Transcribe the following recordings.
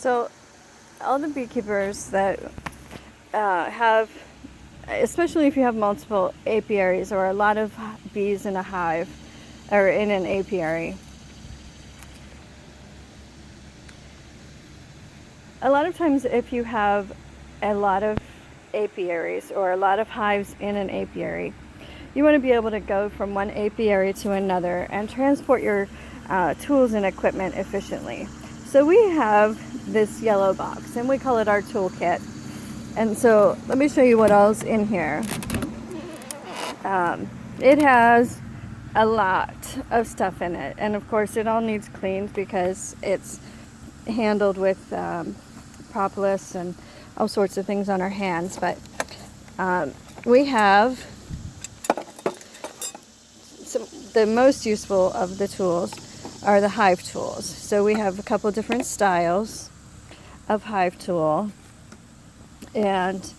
So all the beekeepers that have, especially if you have multiple apiaries or a lot of bees in a hive or in an apiary, a lot of times if you have a lot of apiaries or a lot of hives in an apiary, you want to be able to go from one apiary to another and transport your tools and equipment efficiently. So we have this yellow box and we call it our toolkit. And so let me show you what all's in here. It has a lot of stuff in it, and of course it all needs cleaned because it's handled with propolis and all sorts of things on our hands. But we have the most useful of the tools are the hive tools. So we have a couple different styles of hive tool, and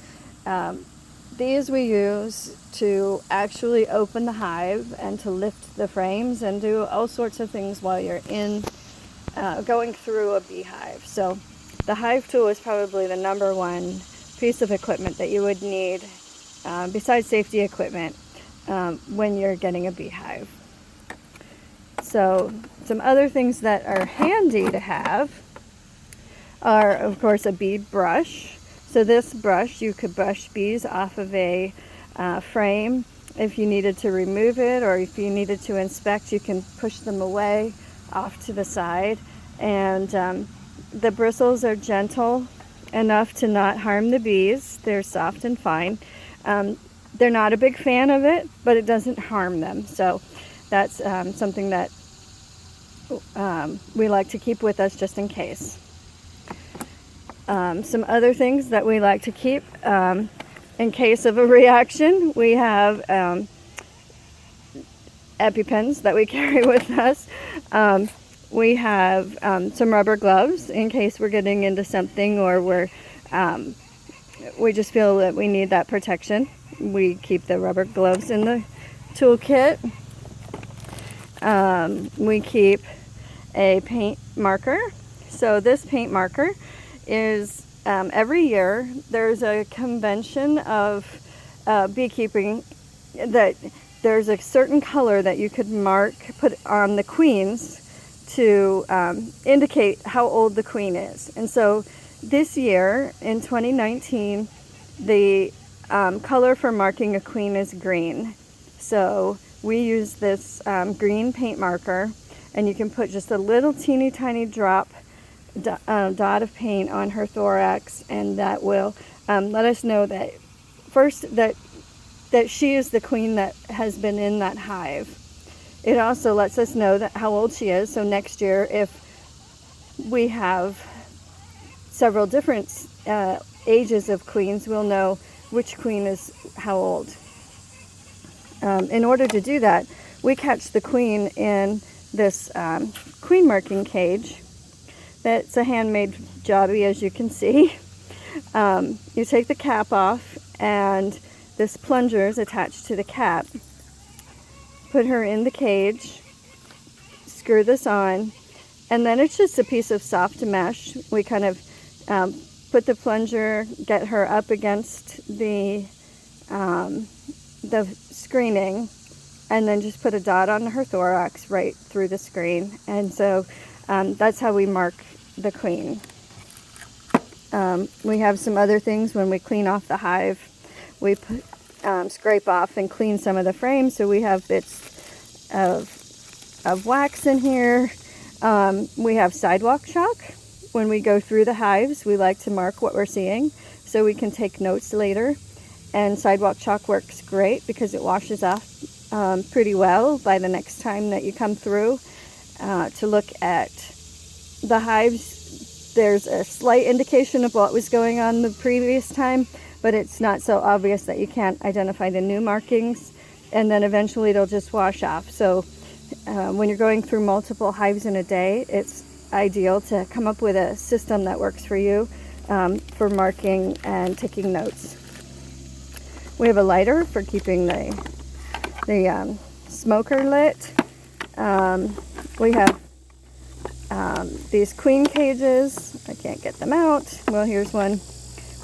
these we use to actually open the hive and to lift the frames and do all sorts of things while you're in going through a beehive. So the hive tool is probably the number one piece of equipment that you would need besides safety equipment when you're getting a beehive. So some other things that are handy to have are, of course, a bead brush. So this brush, you could brush bees off of a frame. If you needed to remove it or if you needed to inspect, you can push them away off to the side. And the bristles are gentle enough to not harm the bees. They're soft and fine. They're not a big fan of it, but it doesn't harm them. So that's something that we like to keep with us just in case. Some other things that we like to keep in case of a reaction, we have EpiPens that we carry with us. We have some rubber gloves in case we're getting into something or we just feel that we need that protection. We keep the rubber gloves in the toolkit. We keep a paint marker. So this paint marker is every year there's a convention of beekeeping that there's a certain color that you could put on the queens to indicate how old the queen is. And so this year in 2019 the color for marking a queen is green. So we use this green paint marker, and you can put just a little teeny tiny dot of paint on her thorax, and that will let us know that first that she is the queen that has been in that hive. It also lets us know that how old she is, so next year if we have several different ages of queens, we'll know which queen is how old. In order to do that, we catch the queen in this queen marking cage. That's a handmade jobby, as you can see. You take the cap off, and this plunger is attached to the cap. Put her in the cage, screw this on, and then it's just a piece of soft mesh. We kind of put the plunger, get her up against the screening, and then just put a dot on her thorax right through the screen. And so that's how we mark the queen. We have some other things when we clean off the hive. We scrape off and clean some of the frames, so we have bits of wax in here. We have sidewalk chalk. When we go through the hives, we like to mark what we're seeing so we can take notes later. And sidewalk chalk works great because it washes off pretty well by the next time that you come through to look at the hives. There's a slight indication of what was going on the previous time, but it's not so obvious that you can't identify the new markings, and then eventually it'll just wash off. So when you're going through multiple hives in a day, it's ideal to come up with a system that works for you for marking and taking notes. We have a lighter for keeping the smoker lit. We have these queen cages. I Can't get them out. Well, here's one.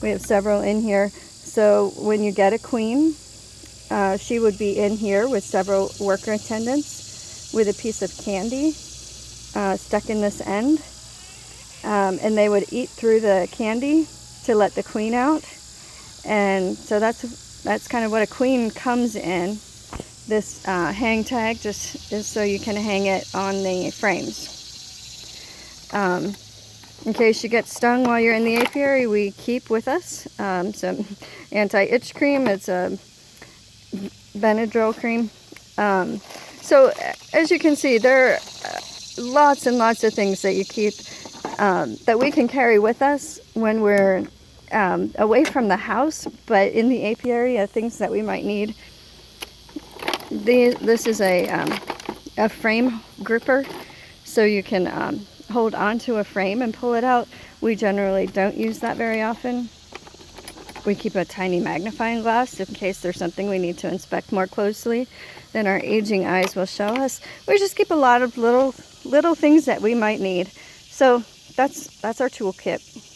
We have several in here. So when you get a queen, she would be in here with several worker attendants with a piece of candy stuck in this end. And they would eat through the candy to let the queen out. And so that's kind of what a queen comes in. This hang tag just is so you can hang it on the frames. In case you get stung while you're in the apiary, we keep with us some anti-itch cream. It's a Benadryl cream. So as you can see, there are lots and lots of things that you keep that we can carry with us when we're away from the house, but in the apiary, things that we might need. This is a frame gripper, so you can hold onto a frame and pull it out. We generally don't use that very often. We keep a tiny magnifying glass in case there's something we need to inspect more closely than our aging eyes will show us. We just keep a lot of little things that we might need. So that's our toolkit.